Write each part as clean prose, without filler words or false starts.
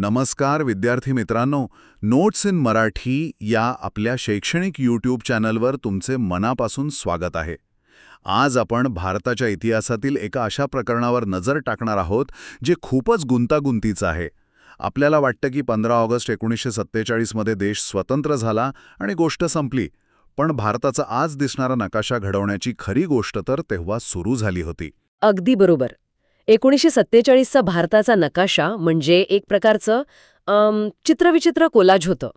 नमस्कार विद्यार्थी मित्रांनो, नोट्स इन मराठी या आपल्या शैक्षणिक यूट्यूब चॅनलवर तुमचे मनापासून स्वागत आहे. आज आपण भारताच्या इतिहासातील एका अशा प्रकरणावर नजर टाकणार आहोत जे खूपच गुंतागुंतीचं आहे. आपल्याला वाटतं की 15 ऑगस्ट 1947 मध्ये देश स्वतंत्र झाला आणि गोष्ट संपली. पण भारताचा आज दिसणारा नकाशा घडवण्याची खरी गोष्ट तर तेव्हा सुरू झाली होती. अगदी बरोबर. 1947चा भारताचा नकाशा म्हणजे एक प्रकारचं चित्रविचित्र कोलाज होतं.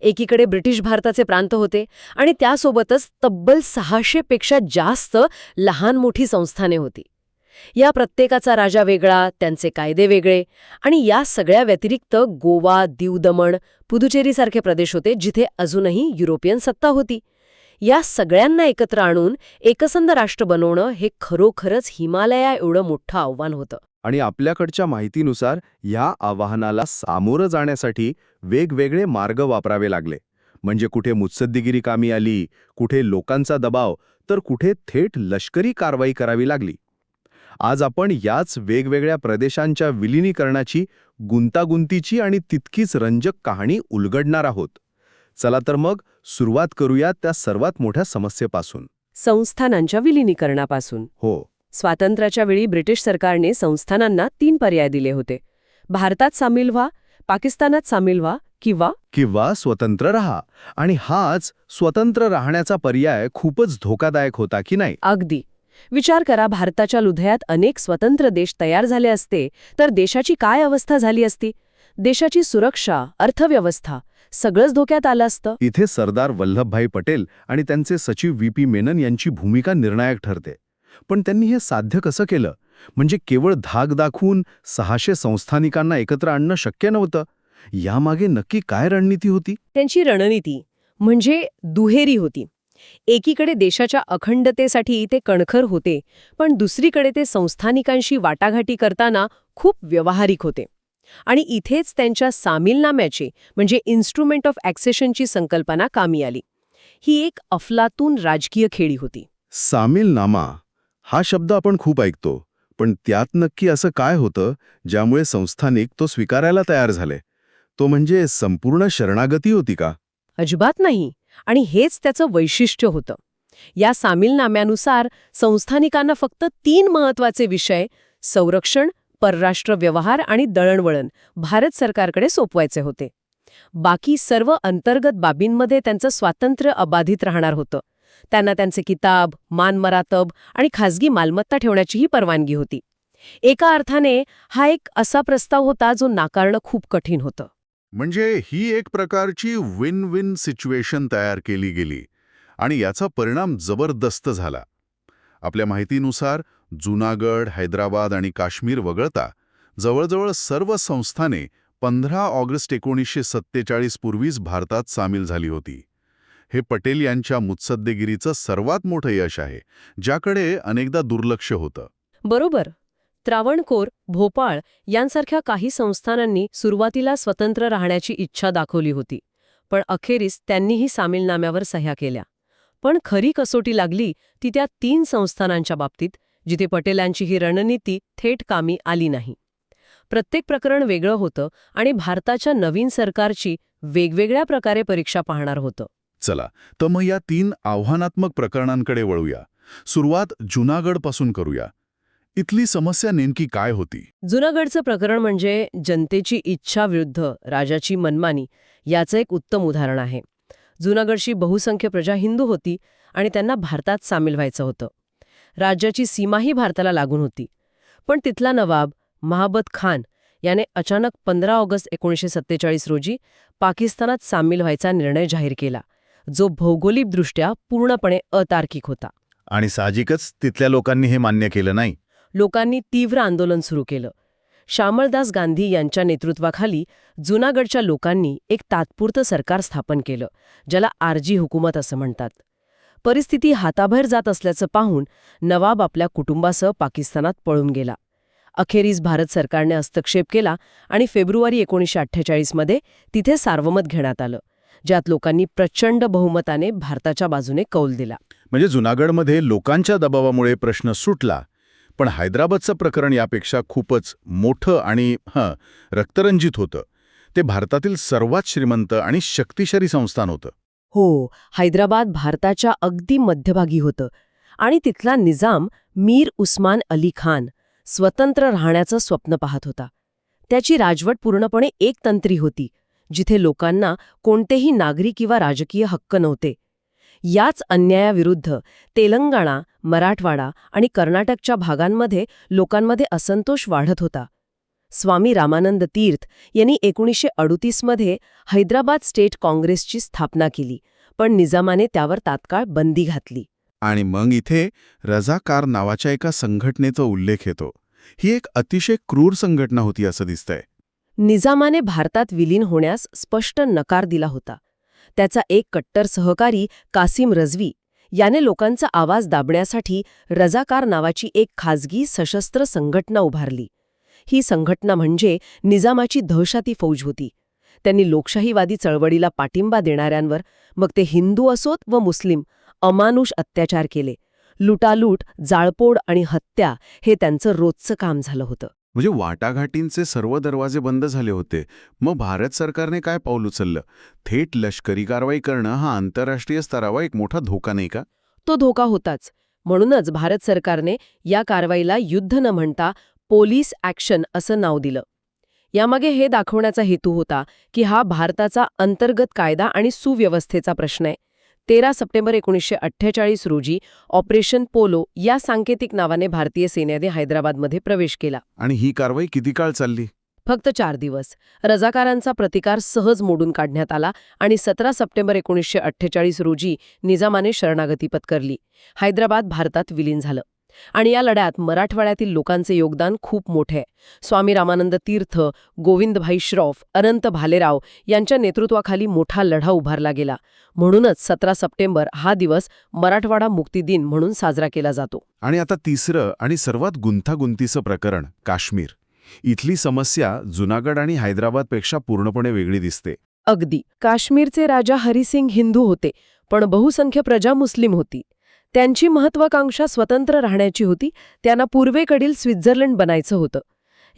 एकीकडे ब्रिटिश भारताचे प्रांत होते आणि त्यासोबतच तब्बल 600 पेक्षा जास्त लहान मोठी संस्थाने होती. या प्रत्येकाचा राजा वेगळा, त्यांचे कायदे वेगळे आणि या सगळ्या व्यतिरिक्त गोवा, दीव दमण, पुदुचेरीसारखे प्रदेश होते जिथे अजूनही युरोपियन सत्ता होती. या सगळ्यांना एकत्र आणून एकसंध राष्ट्र बनवणं हे खरोखरच हिमालया एवढं मोठं आव्हान होतं. आणि आपल्याकडच्या माहितीनुसार या आव्हानाला सामोरं जाण्यासाठी वेगवेगळे मार्ग वापरावे लागले. म्हणजे कुठे मुत्सद्देगिरी कामी आली, कुठे लोकांचा दबाव, तर कुठे थेट लष्करी कारवाई करावी लागली. आज आपण याच वेगवेगळ्या प्रदेशांच्या विलिनीकरणाची गुंतागुंतीची आणि तितकीच रंजक कहाणी उलगडणार आहोत. चला तर मग सुरुवात करूया त्या सर्वात मोठ्या समस्येपासून, संस्थानांच्या विलिनीकरणापासून. हो. स्वातंत्र्याच्या वेळी ब्रिटिश सरकारने संस्थानांना 3 पर्याय दिले होते. भारतात सामील व्हा, पाकिस्तानात सामील व्हा किंवा स्वतंत्र राहा. आणि हाच स्वतंत्र राहण्याचा पर्याय खूपच धोकादायक होता की नाही? अगदी. विचार करा, भारताच्या लुधयात अनेक स्वतंत्र देश तयार झाले असते तर देशाची काय अवस्था झाली असती? देशाची सुरक्षा, अर्थव्यवस्था सगळंच धोक्यात आलं असतं. इथे सरदार वल्लभभाई पटेल आणि त्यांचे सचिव व्ही.पी. मेनन यांची भूमिका निर्णायक ठरते. पण त्यांनी हे साध्य कसं केलं? म्हणजे केवळ धाक दाखवून 600 संस्थानिकांना एकत्र आणणं शक्य नव्हतं. यामागे नक्की काय रणनीती होती? त्यांची रणनीती म्हणजे दुहेरी होती. एकीकडे देशाच्या अखंडतेसाठी ते कणखर होते, पण दुसरीकडे ते संस्थानिकांशी वाटाघाटी करताना खूप व्यावहारिक होते. आणि इथेच त्यांच्या सामीलनाम्याची म्हणजे इन्स्ट्रुमेंट ऑफ ॲक्सेशनची संकल्पना कामी आली. ही एक अफलातून राजकीय खेळी होती. सामीलनामा हा शब्द आपण खूप ऐकतो, पण त्यात नक्की असं काय होतं ज्यामुळे संस्थानिक तो स्वीकारायला तयार झाले? तो म्हणजे संपूर्ण शरणागती होती का? अजिबात नाही. आणि हेच त्याचं वैशिष्ट्य होतं. या सामीलनाम्यानुसार संस्थानिकांना फक्त 3 महत्वाचे विषय संरक्षण, परराष्ट्र व्यवहार आणि दळणवळण भारत सरकारकडे सोपवायचे होते. बाकी सर्व अंतर्गत बाबींमध्ये त्यांचं स्वातंत्र्य अबाधित राहणार होतं. त्यांना त्यांचे किताब, मानमरातब आणि खासगी मालमत्ता ठेवण्याचीही परवानगी होती. एका अर्थाने हा एक असा प्रस्ताव होता जो नाकारणं खूप कठीण होतं. म्हणजे ही एक प्रकारची विन विन सिच्युएशन तयार केली गेली आणि याचा परिणाम जबरदस्त झाला. आपल्या माहितीनुसार जुनागड, हैदराबाद आणि काश्मीर वगळता जवळजवळ सर्व संस्थाने 15 ऑगस्ट 1947 पूर्वीच भारतात सामील झाली होती. हे पटेल यांच्या मुत्सद्देगिरीचं सर्वात मोठं यश आहे, ज्याकडे अनेकदा दुर्लक्ष होतं. बरोबर. त्रावणकोर, भोपाळ यांसारख्या काही संस्थानांनी सुरुवातीला स्वतंत्र राहण्याची इच्छा दाखवली होती, पण अखेरीस त्यांनीही सामीलनाम्यावर सह्या केल्या. पण खरी कसोटी लागली ती त्या 3 संस्थानांच्या बाबतीत, जिथे पटेलांची ही रणनीती थेट कामी आली नाही. प्रत्येक प्रकरण वेगळं होतं आणि भारताच्या नवीन सरकारची वेगवेगळ्या प्रकारे परीक्षा पाहणार होतं. चला तर मग या 3 आव्हानात्मक प्रकरणांकडे वळूया. सुरुवात जुनागडपासून करूया. इथली समस्या नेमकी काय होती? जुनागडचं प्रकरण म्हणजे जनतेची इच्छा विरुद्ध राजाची मनमानी याचं एक उत्तम उदाहरण आहे. जुनागडची बहुसंख्य प्रजा हिंदू होती आणि त्यांना भारतात सामील व्हायचं होतं. राज्याची सीमाही भारताला लागून होती. पण तिथला नवाब महाबत खान याने अचानक 15 ऑगस्ट 1947 रोजी पाकिस्तानात सामील व्हायचा निर्णय जाहीर केला, जो भौगोलिकदृष्ट्या पूर्णपणे अतार्किक होता. आणि साहजिकच तिथल्या लोकांनी हे मान्य केलं नाही. लोकांनी तीव्र आंदोलन सुरू केलं. श्यामळदास गांधी यांच्या नेतृत्वाखाली जुनागडच्या लोकांनी एक तात्पुरतं सरकार स्थापन केलं, ज्याला आरजी हुकूमत असं म्हणतात. परिस्थिती हाताबाहेर जात असल्याचं पाहून नवाब आपल्या कुटुंबासह पाकिस्तानात पळून गेला. अखेरीस भारत सरकारने हस्तक्षेप केला आणि फेब्रुवारी 1948 मध्ये तिथे सार्वमत घेण्यात आलं, ज्यात लोकांनी प्रचंड बहुमताने भारताच्या बाजूने कौल दिला. म्हणजे जुनागडमध्ये लोकांच्या दबावामुळे प्रश्न सुटला. पण हैदराबादचं प्रकरण यापेक्षा खूपच मोठं आणि रक्तरंजित होतं. ते भारतातील सर्वात श्रीमंत आणि शक्तिशाली संस्थान होतं. हो, हैदराबाद भारताच्या अगदी मध्यभागी होतं आणि तिथला निजाम मीर उस्मान अली खान स्वतंत्र राहण्याचं स्वप्न पाहत होता. त्याची राजवट पूर्णपणे एकतंत्री होती, जिथे लोकांना कोणतेही नागरी किंवा राजकीय हक्क नव्हते. याच अन्यायाविरुद्ध तेलंगणा, मराठवाडा आणि कर्नाटकच्या भागांमध्ये लोकांमध्ये असंतोष वाढत होता. स्वामी रामानंद तीर्थ यांनी 1938 मध्ये हैदराबाद स्टेट काँग्रेसची स्थापना केली, पण निजामाने त्यावर तात्काळ बंदी घातली. आणि मग इथे रझाकार नावाच्या एका संघटनेचा उल्लेख येतो. ही एक अतिशय क्रूर संघटना होती असं दिसतंय. निजामाने भारतात विलीन होण्यास स्पष्ट नकार दिला होता. त्याचा एक कट्टर सहकारी कासिम रझवी याने लोकांचा आवाज दाबण्यासाठी रझाकार नावाची एक खाजगी सशस्त्र संघटना उभारली. ही संघटना म्हणजे निजामाची दहशती फौज होती. त्यांनी लोकशाहीवादी चळवळीला पाठिंबा देणाऱ्यांवर, मग ते हिंदू असोत व मुस्लिम, अमानुष अत्याचार केले. लुटालूट, जाळपोळ आणि हत्या हे त्यांचं रोजचं काम झालं होतं. म्हणजे वाटाघाटींचे सर्व दरवाजे बंद झाले होते. मग भारत सरकारने काय पाऊल उचललं? थेट लष्करी कारवाई करणं हा आंतरराष्ट्रीय स्तरावर एक मोठा धोका नाही का? तो धोका होताच. म्हणूनच भारत सरकारने या कारवाईला युद्ध न म्हणता पोलीस ॲक्शन असं नाव दिलं. यामागे हे दाखवण्याचा हेतू होता की हा भारताचा अंतर्गत कायदा आणि सुव्यवस्थेचा प्रश्न आहे. 13 सप्टेंबर 1948 रोजी ऑपरेशन पोलो या सांकेतिक नावाने भारतीय सैन्याने हैदराबादमध्ये प्रवेश केला. आणि ही कारवाई किती काळ चालली? फक्त 4 दिवस. रझाकारांचा प्रतिकार सहज मोडून काढण्यात आला आणि 17 सप्टेंबर 1948 रोजी निजामाने शरणागती पत्करली. हैदराबाद भारतात विलीन झालं. आणि या लढ्यात मराठवाड्यातील लोकांचे योगदान खूप मोठे आहे. स्वामी रामानंद तीर्थ, गोविंदभाई श्रॉफ, अनंत भालेराव यांच्या नेतृत्वाखाली मोठा लढा उभारला गेला. म्हणूनच 17 सप्टेंबर हा दिवस मराठवाडा मुक्ती दिन म्हणून साजरा केला जातो. आणि आता तिसरं आणि सर्वात गुंतागुंतीचं प्रकरण, काश्मीर. इथली समस्या जुनागड आणि हैदराबादपेक्षा पूर्णपणे वेगळी दिसते. अगदी. काश्मीरचे राजा हरिसिंग हिंदू होते, पण बहुसंख्य प्रजा मुस्लिम होती. त्यांची महत्वाकांक्षा स्वतंत्र राहण्याची होती. त्यांना पूर्वेकडील स्वित्झर्लंड बनायचं होतं.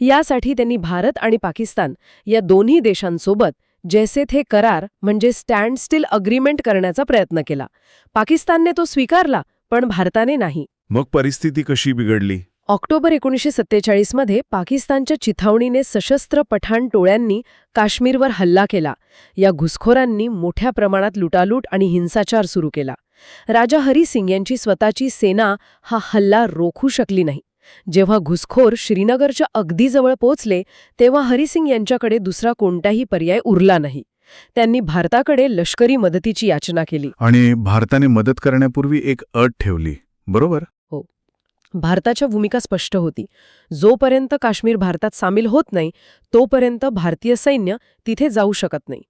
यासाठी त्यांनी भारत आणि पाकिस्तान या दोन्ही देशांसोबत जैसे थे करार म्हणजे स्टँड स्टील अग्रीमेंट करण्याचा प्रयत्न केला. पाकिस्तानने तो स्वीकारला, पण भारताने नाही. मग परिस्थिती कशी बिघडली? ऑक्टोबर 1947 मध्ये पाकिस्तानच्या चिथावणीने सशस्त्र पठाण टोळ्यांनी काश्मीरवर हल्ला केला. या घुसखोरांनी मोठ्या प्रमाणात लुटालूट आणि हिंसाचार सुरू केला. राजा हरिसिंग यांची स्वतःची सेना हा हल्ला रोखू शकली नाही. जेव्हा घुसखोर श्रीनगरच्या अगदी जवळ पोचले, तेव्हा हरिसिंग यांच्याकडे दुसरा कोणताही पर्याय उरला नाही. त्यांनी भारताकडे लष्करी मदतीची याचना केली. आणि भारताने मदत करण्यापूर्वी एक अट ठेवली, बरोबर? भारताच्या भूमिका स्पष्ट होती. जोपर्यंत काश्मीर भारतात सामील होत नाही, तोपर्यंत भारतीय सैन्य तिथे जाऊ शकत नाही.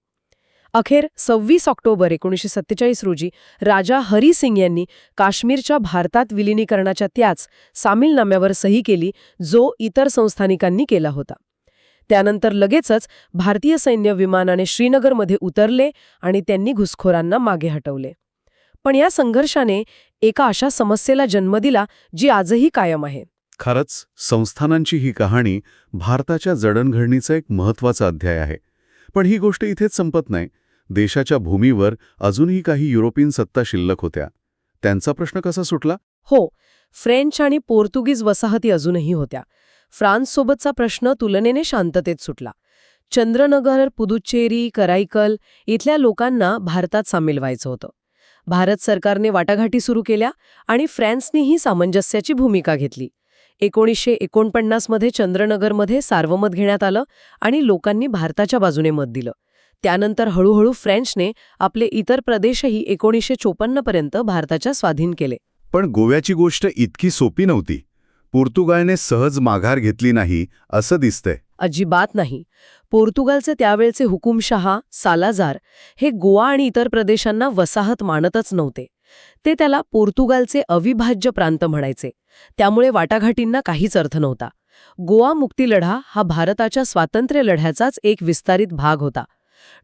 अखेर 26 ऑक्टोबर 1947 रोजी राजा हरी सिंग यांनी काश्मीरच्या भारतात विलिनीकरणाच्या त्याच सामीलनाम्यावर सही केली, जो इतर संस्थानिकांनी केला होता. त्यानंतर लगेचच भारतीय सैन्य विमानाने श्रीनगरमध्ये उतरले आणि त्यांनी घुसखोरांना मागे हटवले. पण या संघर्षाने एका अशा समस्येला जन्म दिला, जी आजही कायम आहे. खरंच संस्थानांची ही कहाणी भारताच्या जडणघडणीचा एक महत्त्वाचा अध्याय आहे. पण ही गोष्ट इथेच संपत नाही. देशाच्या भूमीवर अजूनही काही युरोपियन सत्ता शिल्लक होत्या. त्यांचा प्रश्न कसा सुटला? हो, फ्रेंच आणि पोर्तुगीज वसाहती अजूनही होत्या. फ्रान्ससोबतचा प्रश्न तुलनेने शांततेत सुटला. चंद्रनगर, पुदुच्चेरी, कराईकल इथल्या लोकांना भारतात सामील व्हायचं होतं. भारत सरकारने वाटाघाटी सुरू केल्या आणि फ्रान्सनेही सामंजस्याची भूमिका घेतली. 1949 मध्ये चंद्रनगरमध्ये सार्वमत घेण्यात आलं आणि लोकांनी भारताच्या बाजूने मत दिलं. त्यानंतर हळूहळू फ्रेंचने आपले इतर प्रदेशही 1954 पर्यंत भारताच्या स्वाधीन केले. पण गोव्याची गोष्ट इतकी सोपी नव्हती. पोर्तुगालने सहज माघार घेतली नाही असं दिसतंय. अजिबात नाही. पोर्तुगालचे त्यावेळचे हुकुमशहा सालाजार हे गोवा आणि इतर प्रदेशांना वसाहत मानतच नव्हते. ते त्याला पोर्तुगालचे अविभाज्य प्रांत म्हणायचे. त्यामुळे वाटाघाटींना काहीच अर्थ नव्हता. गोवा मुक्ती लढा हा भारताच्या स्वातंत्र्य लढ्याचाच एक विस्तारित भाग होता.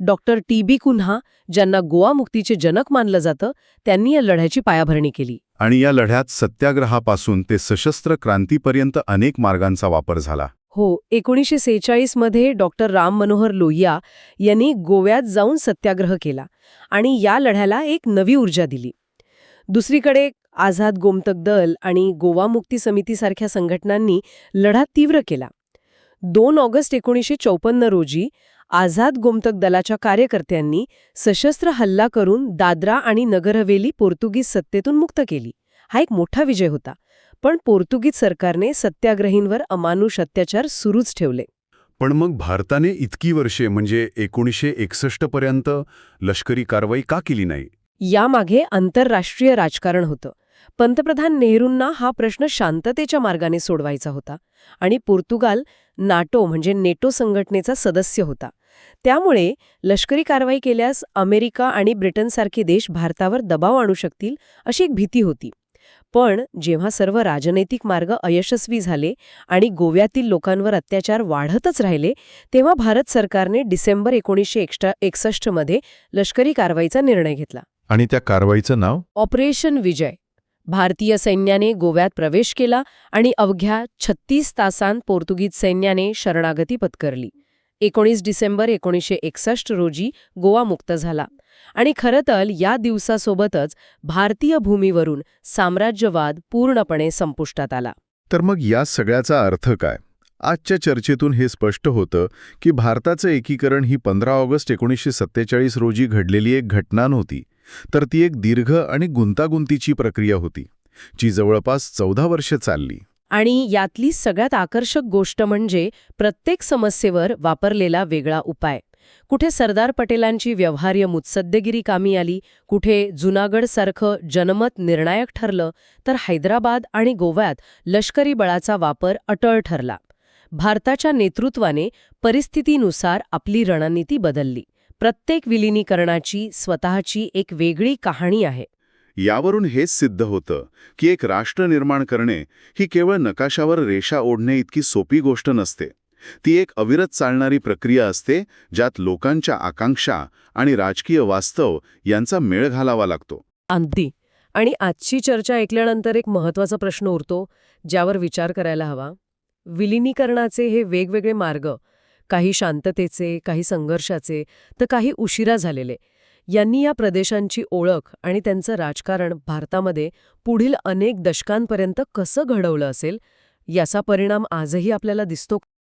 Doctor TB. कुन्हा, ज्यांना गोवा मुक्तीचे जनक मानलं जातं, त्यांनी या लढ्याची पायाभरणी केली. आणि या लढ्यात सत्याग्रहापासून ते सशस्त्र क्रांतीपर्यंत अनेक मार्गांचा वापर झाला. हो, 1946 मध्ये डॉक्टर राम मनोहर लोहिया यांनी गोव्यात जाऊन सत्याग्रह केला आणि या लढ्याला एक नवी ऊर्जा दिली. दुसरीकडे आझाद गोमतक दल आणि गोवा मुक्ती समितीसारख्या संघटनांनी लढा तीव्र केला. 2 ऑगस्ट 1954 रोजी आझाद गोमतक दलाच्या कार्यकर्त्यांनी सशस्त्र हल्ला करून दादरा आणि नगर हवेली पोर्तुगीज सत्तेतून मुक्त केली. हा एक मोठा विजय होता. पण पोर्तुगीज सरकारने सत्याग्रहींवर अमानुष अत्याचार सुरूच ठेवले. पण मग भारताने इतकी वर्षे म्हणजे 1961 पर्यंत लष्करी कारवाई का केली नाही? यामागे आंतरराष्ट्रीय राजकारण होतं. पंतप्रधान नेहरूंना हा प्रश्न शांततेच्या मार्गाने सोडवायचा होता आणि पोर्तुगाल नाटो म्हणजे नेटो संघटनेचा सदस्य होता. त्यामुळे लष्करी कारवाई केल्यास अमेरिका आणि ब्रिटनसारखे देश भारतावर दबाव आणू शकतील अशी एक भीती होती. पण जेव्हा सर्व राजनैतिक मार्ग अयशस्वी झाले आणि गोव्यातील लोकांवर अत्याचार वाढतच राहिले, तेव्हा भारत सरकारने डिसेंबर 1961 मध्ये लष्करी कारवाईचा निर्णय घेतला. आणि त्या कारवाईचं नाव? ऑपरेशन विजय. भारतीय सैन्याने गोव्यात प्रवेश केला आणि अवघ्या 36 तासांत पोर्तुगीज सैन्याने शरणागती पत्करली. 19 डिसेंबर 1961 रोजी गोवा मुक्त झाला. आणि खरं तर या दिवसासोबतच भारतीय भूमीवरून साम्राज्यवाद पूर्णपणे संपुष्टात आला. तर मग या सगळ्याचा अर्थ काय? आजच्या चर्चेतून हे स्पष्ट होतं की भारताचं एकीकरण ही 15 ऑगस्ट 1947 रोजी घडलेली एक घटना नव्हती, तर ती एक दीर्घ आणि गुंतागुंतीची प्रक्रिया होती, जी जवळपास 14 वर्षे चालली. आणि यातली सगळ्यात आकर्षक गोष्ट म्हणजे प्रत्येक समस्येवर वापरलेला वेगळा उपाय. कुठे सरदार पटेलांची व्यवहार्य मुत्सद्देगिरी कामी आली, कुठे जुनागडसारखं जनमत निर्णायक ठरलं, तर हैदराबाद आणि गोव्यात लष्करी बळाचा वापर अटळ ठरला. भारताच्या नेतृत्वाने परिस्थितीनुसार आपली रणनीती बदलली. प्रत्येक विलिनीकरणाची स्वतःची एक वेगळी कहाणी आहे. यावरून हेच सिद्ध होतं की एक राष्ट्र निर्माण करणे ही केवळ नकाशावर रेषा ओढणे इतकी सोपी गोष्ट नसते. ती एक अविरत चालणारी प्रक्रिया असते, ज्यात लोकांच्या आकांक्षा आणि राजकीय वास्तव यांचा मेळ घालावा लागतो. अगदी. आणि आजची चर्चा ऐकल्यानंतर एक महत्त्वाचा प्रश्न उरतो, ज्यावर विचार करायला हवा. विलिनीकरणाचे हे वेगवेगळे मार्ग, काही शांततेचे, काही संघर्षाचे, तर काही उशिरा झालेले, यांनी या प्रदेशांची ओळख आणि त्यांचं राजकारण भारतामध्ये पुढील अनेक दशकांपर्यंत कसं घडवलं असेल, याचा परिणाम आजही आपल्याला दिसतो.